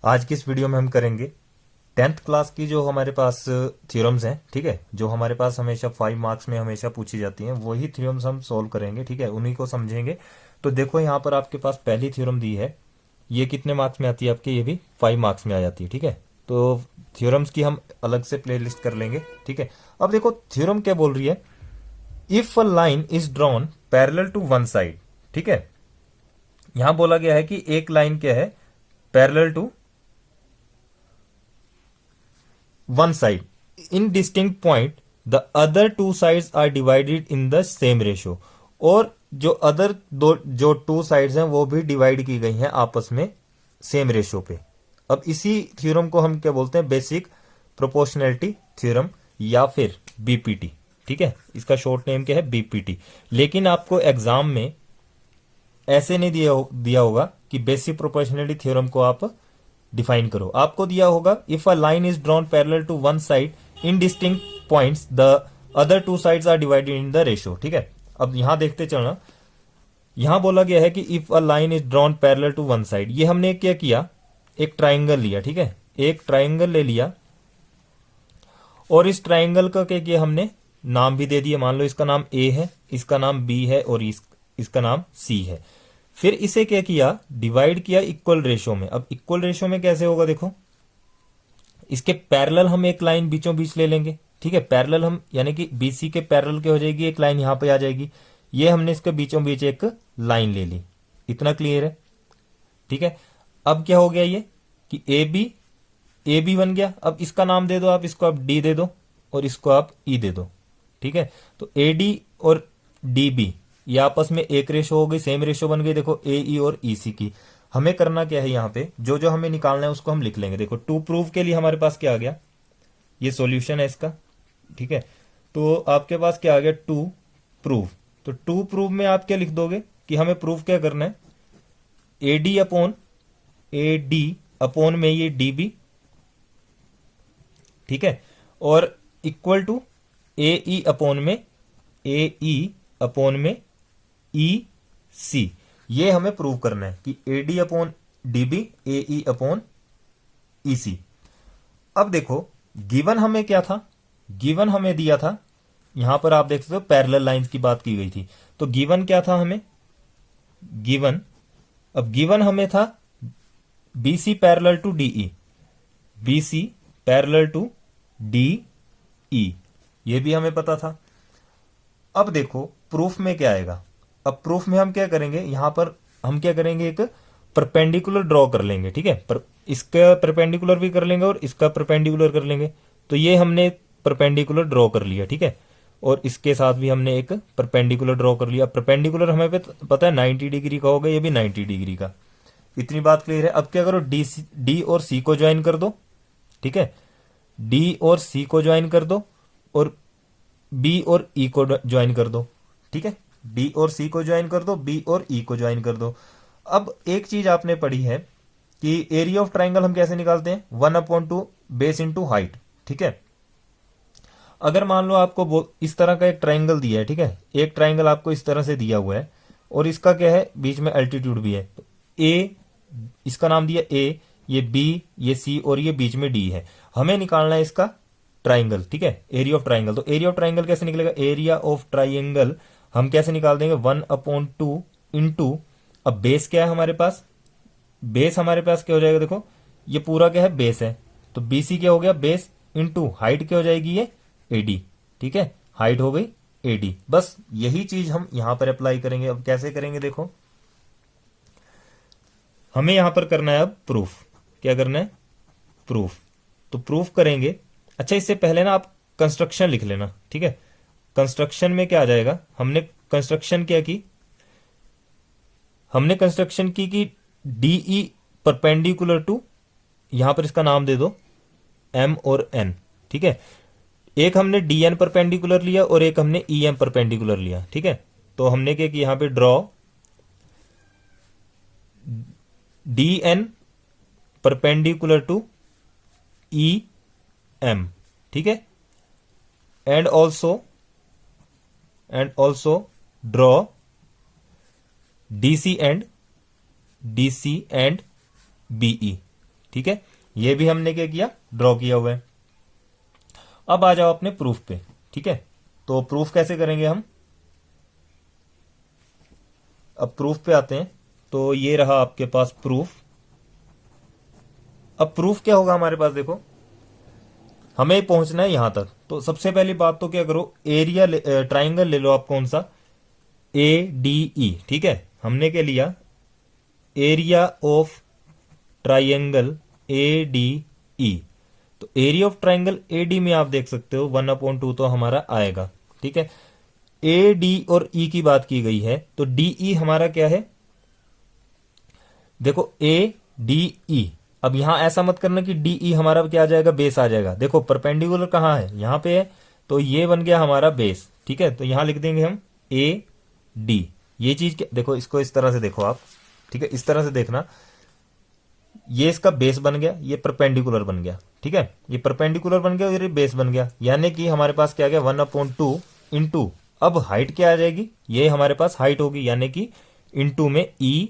आज की इस वीडियो में हम करेंगे 10th क्लास की जो हमारे पास थ्योरम्स हैं, ठीक है, जो हमारे पास हमेशा 5 मार्क्स में हमेशा पूछी जाती हैं, वही थ्योरम्स हम सॉल्व करेंगे, ठीक है, उन्हीं को समझेंगे। तो देखो यहाँ पर आपके पास पहली थ्योरम दी है, ये कितने मार्क्स में आती है आपके, ये भी 5 मार्क्स में आ जाती है, ठीक है। तो थ्योरम्स की हम अलग से प्ले लिस्ट कर लेंगे, ठीक है। अब देखो थ्योरम क्या बोल रही है, if a line is drawn parallel to one side, ठीक है। यहां बोला गया है कि एक लाइन क्या है, parallel to one side in distinct point, the other two sides are divided in the same ratio. और जो अदर दो जो टू साइड्स हैं वो भी डिवाइड की गई हैं आपस में सेम रेशो पे। अब इसी थ्योरम को हम क्या बोलते हैं, बेसिक प्रोपोर्शनैलिटी थ्योरम या फिर बीपीटी, ठीक है। इसका शॉर्ट नेम क्या है, बीपीटी। लेकिन आपको एग्जाम में ऐसे नहीं दिया होगा कि बेसिक प्रोपोर्शनैलिटी थ्योरम को आप डिफाइन करो। आपको दिया होगा if a line is drawn parallel to one side in distinct points, the other two sides are divided in the ratio, ठीक है। अब यहां देखते चलना, यहां बोला गया है कि if a line is drawn parallel to one side, ये हमने क्या किया, एक ट्राइंगल लिया, ठीक है, एक ट्राइंगल ले लिया और इस ट्राइंगल का क्या किया हमने, नाम भी दे दिया। मान लो इसका नाम ए है, इसका नाम बी है और इसका नाम सी है। फिर इसे क्या किया, डिवाइड किया इक्वल रेशो में। अब इक्वल रेशो में कैसे होगा, देखो इसके पैरेलल हम एक लाइन बीचों बीच ले लेंगे, ठीक है। पैरेलल हम यानी कि बीसी के पैरेलल के हो जाएगी, एक लाइन यहां पे आ जाएगी। ये हमने इसके बीचों बीच एक लाइन ले ली, इतना क्लियर है, ठीक है। अब क्या हो गया ये कि ए बी बन गया। अब इसका नाम दे दो आप, इसको आप डी दे दो और इसको आप ई दे दो, ठीक है। तो ए डी और डी बी ये आपस में एक रेशो हो गई, सेम रेशो बन गई। देखो ए ई और ई सी की हमें करना क्या है, यहाँ पे जो जो हमें निकालना है उसको हम लिख लेंगे। देखो टू प्रूव के लिए हमारे पास क्या आ गया, ये सॉल्यूशन है इसका, ठीक है। तो आपके पास क्या आ गया, टू प्रूव। तो टू प्रूव में आप क्या लिख दोगे कि हमें प्रूव क्या करना है, ए डी अपॉन में ये डी बी, ठीक है, और equal to A E upon में ई सी। ये हमें प्रूव करना है कि A D upon D B, A E upon E C. अब देखो गिवन हमें क्या था, गिवन हमें दिया था, यहां पर आप देख सकते हो पैरेलल लाइंस की बात की गई थी। तो गिवन क्या था हमें, गिवन, अब गिवन हमें था BC parallel to DE, BC parallel to D E, ये भी हमें पता था। अब देखो प्रूफ में क्या आएगा, अब प्रूफ में हम क्या करेंगे, यहां पर हम क्या करेंगे, एक परपेंडिकुलर ड्रॉ कर लेंगे, ठीक है। पर इसका परपेंडिकुलर भी कर लेंगे और इसका परपेंडिकुलर कर लेंगे। तो ये हमने परपेंडिकुलर ड्रॉ कर लिया, ठीक है, और इसके साथ भी हमने एक परपेंडिकुलर ड्रॉ कर लिया। परपेंडिकुलर हमें पता है 90 डिग्री का होगा, ये भी 90 डिग्री का। इतनी बात क्लियर है। अब क्या करो, डी और सी को ज्वाइन कर दो, ठीक है, डी और सी को ज्वाइन कर दो और बी और ई को ज्वाइन कर दो, ठीक है। डी और सी को ज्वाइन कर दो, बी और ई को ज्वाइन कर दो। अब एक चीज आपने पढ़ी है कि एरिया ऑफ ट्राइंगल हम कैसे निकालते हैं, 1/2 बेस इंटू हाइट, ठीक है। अगर मान लो आपको इस तरह का एक ट्राइंगल दिया है, ठीक है, एक ट्राइंगल आपको इस तरह से दिया हुआ है और इसका क्या है, बीच में अल्टीट्यूड भी है। तो ए, इसका नाम दिया ए, ये बी, ये सी और ये बीच में डी है। हमें निकालना है इसका ट्राइंगल, ठीक है, एरिया ऑफ ट्राइंगल। तो एरिया ऑफ ट्राइंगल कैसे निकलेगा, एरिया ऑफ ट्राइंगल हम कैसे निकाल देंगे, 1/2 इंटू, अब बेस क्या है हमारे पास, बेस हमारे पास क्या हो जाएगा, देखो ये पूरा क्या है, बेस है। तो बीसी क्या हो गया, बेस, इंटू हाइट क्या हो जाएगी, ये एडी, ठीक है, हाइट हो गई एडी। बस यही चीज हम यहां पर अप्लाई करेंगे। अब कैसे करेंगे, देखो हमें यहां पर करना है अब प्रूफ। क्या करना है, प्रूफ। तो प्रूफ करेंगे। अच्छा इससे पहले ना आप कंस्ट्रक्शन लिख लेना, ठीक है। कंस्ट्रक्शन में क्या आ जाएगा, हमने कंस्ट्रक्शन क्या की, हमने कंस्ट्रक्शन की कि डीई परपेंडिकुलर टू, यहां पर इसका नाम दे दो एम और एन, ठीक है। एक हमने डी एन परपेंडिकुलर लिया और एक हमने ई एम परपेंडिकुलर लिया, ठीक है। तो हमने क्या किया, यहां पे draw D N perpendicular to E M, ठीक है, and also draw DC and BE, ठीक है, ये भी हमने क्या किया, ड्रॉ किया हुआ है। अब आ जाओ अपने प्रूफ पे। ठीक है, तो प्रूफ कैसे करेंगे हम, अब प्रूफ पे आते हैं। तो ये रहा आपके पास प्रूफ। अब प्रूफ क्या होगा हमारे पास, देखो हमें पहुंचना है यहां तक। तो सबसे पहली बात तो क्या करो, एरिया ट्राइंगल ले लो आप, कौन सा, ए डी ई। ठीक है, हमने क्या लिया, area of triangle A D E. तो area of triangle A D में आप देख सकते हो 1/2 तो हमारा आएगा। ठीक है, ए डी और ई की बात की गई है, तो डी ई हमारा क्या है, देखो ए डी ई। अब यहां ऐसा मत करना कि डी ई हमारा क्या आ जाएगा, बेस आ जाएगा। देखो परपेंडिकुलर कहां है, यहां पे है, तो ये बन गया हमारा बेस। ठीक है, तो यहां लिख देंगे हम ए डी। ये चीज देखो, इसको इस तरह से देखो आप। ठीक है, इस तरह से देखना, ये इसका बेस बन गया, ये परपेंडिकुलर बन गया। ठीक है, ये परपेंडिकुलर बन गया और ये बेस बन गया, यानी कि हमारे पास क्या आ गया 1/2 इंटू, अब हाइट क्या आ जाएगी, ये हमारे पास हाइट होगी, यानी कि इंटू में ई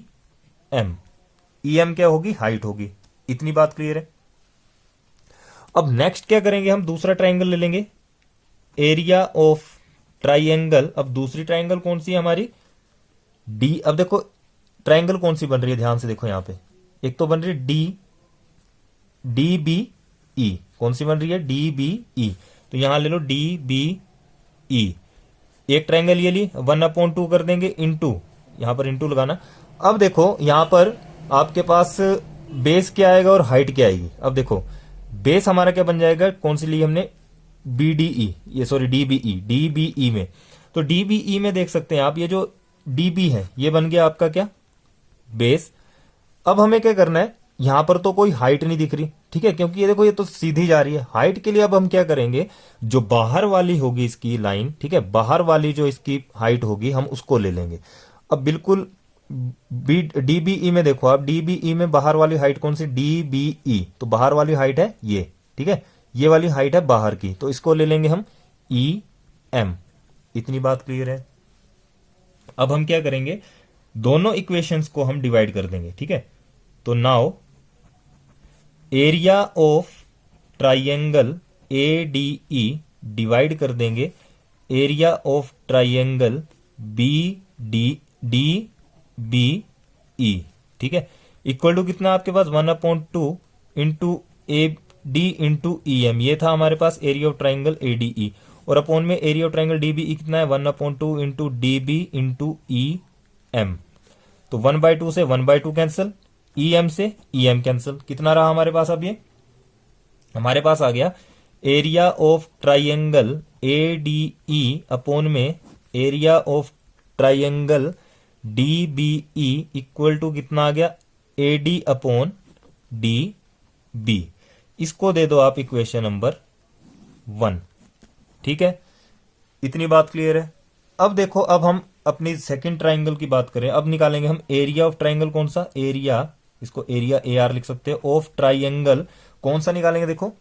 एम। ई एम क्या होगी, हाइट होगी। इतनी बात क्लियर है। अब नेक्स्ट क्या करेंगे, हम दूसरा ट्राइंगल ले लेंगे, एरिया ऑफ ट्राइंगल। अब दूसरी ट्राइंगल कौन सी है हमारी, डी। अब देखो ट्राइंगल कौन सी बन रही है, ध्यान से देखो यहां पे, एक तो बन रही है डी बी ई। कौन सी बन रही है, डी बी ई। तो यहां ले लो डी बी ई। एक ट्राइंगल ये ली, 1/2 कर देंगे इंटू, यहां पर इंटू लगाना। अब देखो यहां पर आपके पास बेस क्या आएगा और हाइट क्या आएगी। अब देखो बेस हमारा क्या बन जाएगा, कौन सी ली हमने, बी डी ई, ये सॉरी डी बी ई में। तो डी बी ई में देख सकते हैं आप, ये जो डी बी है ये बन गया आपका क्या, बेस। अब हमें क्या करना है, यहां पर तो कोई हाइट नहीं दिख रही। ठीक है, क्योंकि ये देखो ये तो सीधी जा रही है। हाइट के लिए अब हम क्या करेंगे, जो बाहर वाली होगी इसकी लाइन, ठीक है, बाहर वाली जो इसकी हाइट होगी हम उसको ले लेंगे। अब बिल्कुल डी बी ई में देखो आप, डी बी ई में बाहर वाली हाइट कौन सी, डी बी ई। तो बाहर वाली हाइट है ये, ठीक है, ये वाली हाइट है बाहर की, तो इसको ले लेंगे हम ई एम। इतनी बात क्लियर है। अब हम क्या करेंगे, दोनों इक्वेशंस को हम डिवाइड कर देंगे। ठीक है, तो now area of triangle A D E divide कर देंगे area of triangle B D B E. ठीक है, इक्वल टू कितना आपके पास 1/2 into A D into E M. ये था हमारे पास area of triangle A D E, और अपॉन में area of triangle D B E कितना है, 1/2 into D B into E M. तो 1/2 से 1/2 कैंसिल, ई एम से ई एम कैंसिल, कितना रहा हमारे पास, अब ये हमारे पास आ गया area of triangle A D E upon में area of triangle D B E equal to कितना आ गया, A D upon D B. इसको दे दो आप इक्वेशन नंबर 1। ठीक है, इतनी बात क्लियर है। अब देखो, अब हम अपनी सेकंड ट्राइंगल की बात करें। अब निकालेंगे हम एरिया ऑफ ट्राइंगल, कौन सा एरिया, इसको एरिया ए आर लिख सकते हैं, ऑफ ट्राइंगल कौन सा निकालेंगे, देखो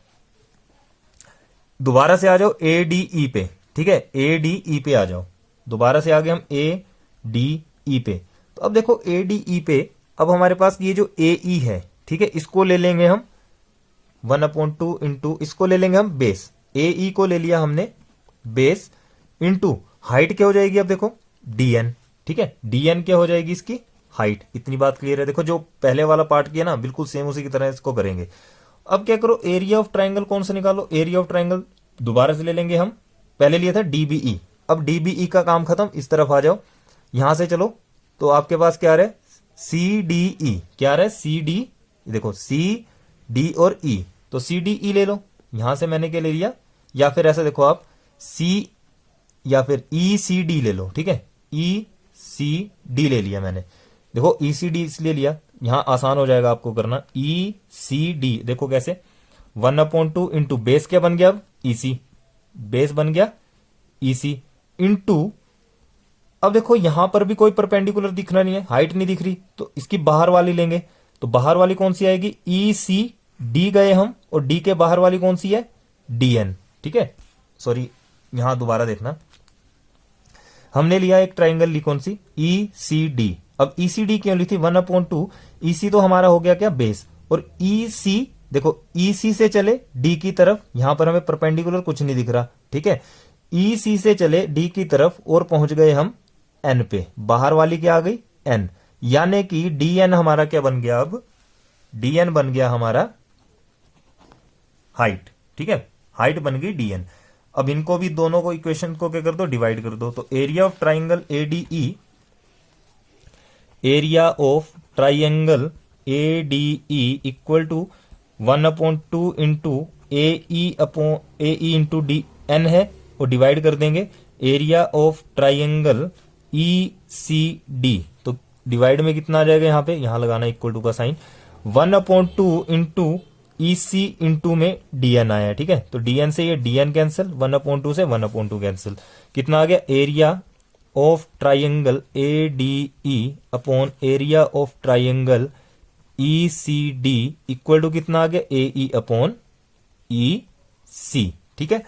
दोबारा से आ जाओ ए डी ई पे। ठीक है, ए डी ई पे आ जाओ, दोबारा से आ गए हम ए डी ई पे। तो अब देखो ए डी ई पे, अब हमारे पास ये जो ए ई है, ठीक है, इसको ले लेंगे हम 1/2 इंटू, इसको ले लेंगे हम बेस, ए ई को ले लिया हमने बेस, इंटू हाइट क्या हो जाएगी, अब देखो डी एन। ठीक है, डी एन क्या हो जाएगी इसकी हाइट। इतनी बात क्लियर है। देखो जो पहले वाला पार्ट किया ना, बिल्कुल सेम उसी की तरह इसको करेंगे। अब क्या करो, एरिया ऑफ ट्राइंगल कौन सा निकालो, एरिया ऑफ ट्राइंगल दोबारा से ले लेंगे हम, पहले लिया था डीबीई। अब डीबीई का काम खत्म, इस तरफ आ जाओ, यहां से चलो, तो आपके पास क्या आ रहा है, सी डी ई। क्या आ रहा है, सी डी, देखो सी डी और ई, तो सी डी ई ले लो, यहां से मैंने क्या ले लिया, या फिर ऐसा देखो आप सी या फिर ई सी डी ले लो। ठीक है, ई सी डी ले लिया मैंने, देखो ई सी डी इसलिए लिया, यहां आसान हो जाएगा आपको करना, ई सी डी। देखो कैसे, 1/2 इंटू बेस क्या बन गया, अब ई सी, बेस बन गया ई सी इंटू, अब देखो यहां पर भी कोई परपेंडिकुलर दिखना नहीं है, हाइट नहीं दिख रही, तो इसकी बाहर वाली लेंगे। तो बाहर वाली कौन सी आएगी, ई सी डी गए हम, और डी के बाहर वाली कौन सी है, डी एन। ठीक है, सॉरी यहां दोबारा देखना, हमने लिया एक ट्राइंगल ली, कौन सी, ई सी डी। अब ई सी डी क्यों ली थी, 1/2, ई सी तो हमारा हो गया क्या बेस, और EC देखो EC से चले D की तरफ, यहां पर हमें परपेंडिकुलर कुछ नहीं दिख रहा, ठीक है। EC से चले D की तरफ और पहुंच गए हम N पे, बाहर वाली क्या आ गई N, यानी कि DN हमारा क्या बन गया, अब DN बन गया हमारा हाइट, ठीक है, हाइट बन गई DN। अब इनको भी दोनों को इक्वेशन को क्या कर दो, डिवाइड कर दो। तो area of triangle ADE, area of triangle ADE equal to 1/2 into AE into DN है, और डिवाइड कर देंगे एरिया ऑफ ट्राइंगल ECD। तो डिवाइड में कितना आ जाएगा, यहां पे यहां लगाना इक्वल टू का साइन, 1/2 इंटू EC इंटू में DN आया, ठीक है। तो DN से ये DN कैंसिल, 1/2 से 1/2 कैंसिल, कितना आ गया, area of triangle ADE upon area of triangle ECD equal to कितना आ गया, AE अपॉन EC, ठीक है।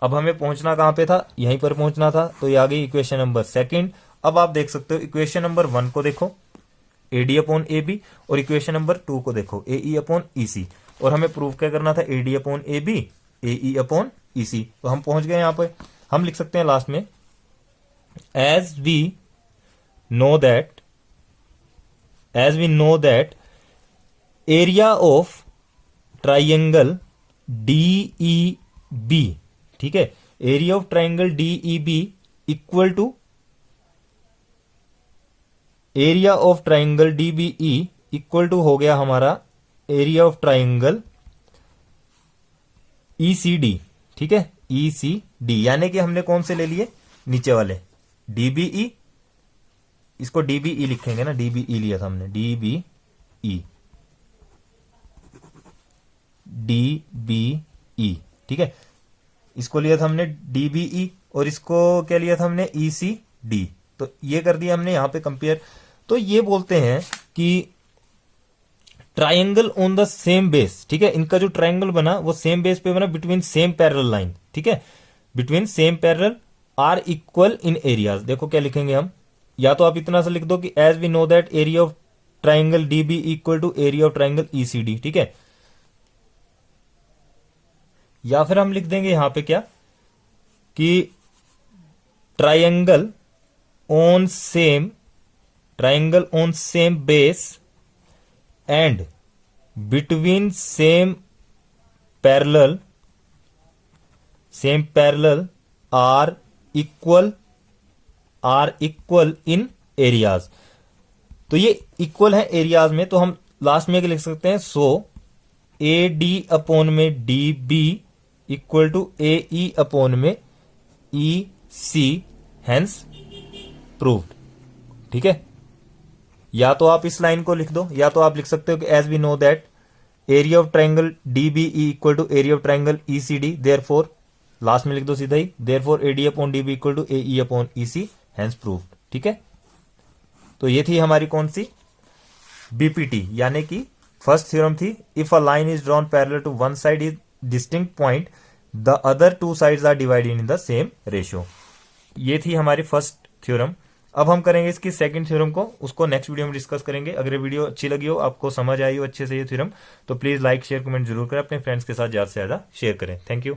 अब हमें पहुंचना कहां पे था, यहीं पर पहुंचना था, तो ये आ गई इक्वेशन नंबर सेकंड। अब आप देख सकते हो इक्वेशन नंबर 1 को देखो AD अपॉन AB, और इक्वेशन नंबर 2 को देखो AE अपॉन EC, और हमें प्रूव क्या करना था, AD upon AB AE upon EC। तो हम पहुंच गए यहां पर, हम लिख सकते हैं लास्ट में, as we know that area of triangle DEB, ठीक है, area of triangle DEB equal to area of triangle DBE equal to हो गया हमारा एरिया ऑफ ट्राइंगल ECD, ठीक है, ECD, यानी कि हमने कौन से ले लिए, नीचे वाले DBE, इसको DBE लिखेंगे ना, DBE लिया था हमने, DBE, ठीक है, इसको लिया था हमने DBE, और इसको क्या लिया था हमने, ECD। तो ये कर दिया हमने यहां पे कंपेयर। तो ये बोलते हैं कि triangle on the same base, ठीक है, इनका जो ट्राइंगल बना वो सेम बेस पे बना, बिटवीन सेम पैरेलल लाइन, ठीक है, between same parallel are equal in areas. देखो क्या लिखेंगे हम, या तो आप इतना सा लिख दो कि as we know that area of triangle DB equal to area of triangle ECD, ठीक है, या फिर हम लिख देंगे यहां पे क्या कि triangle on same base and between same parallel are equal in areas. तो ये इक्वल है एरियाज में, तो हम लास्ट में लिख सकते हैं, सो AD अपॉन में DB equal to AE upon में EC, हेंस प्रूव्ड, ठीक है। या तो आप इस लाइन को लिख दो, या तो आप लिख सकते हो कि as we know that area of triangle DBE equal to area of triangle ECD, therefore last में लिख दो सीधा ही, therefore AD upon DB equal to AE upon EC, hence proved, ठीक है। तो ये थी हमारी कौन सी, BPT, यानी कि फर्स्ट थ्योरम थी, if a line is drawn parallel to one side is distinct point, the other two sides are divided in the same ratio. ये थी हमारी फर्स्ट थ्योरम। अब हम करेंगे इसकी सेकंड थ्योरम को, उसको नेक्स्ट वीडियो में डिस्कस करेंगे। अगर ये वीडियो अच्छी लगी हो, आपको समझ आई हो अच्छे से ये थ्योरम, तो प्लीज लाइक शेयर कमेंट जरूर करें, अपने फ्रेंड्स के साथ ज्यादा से ज्यादा शेयर करें। Thank you.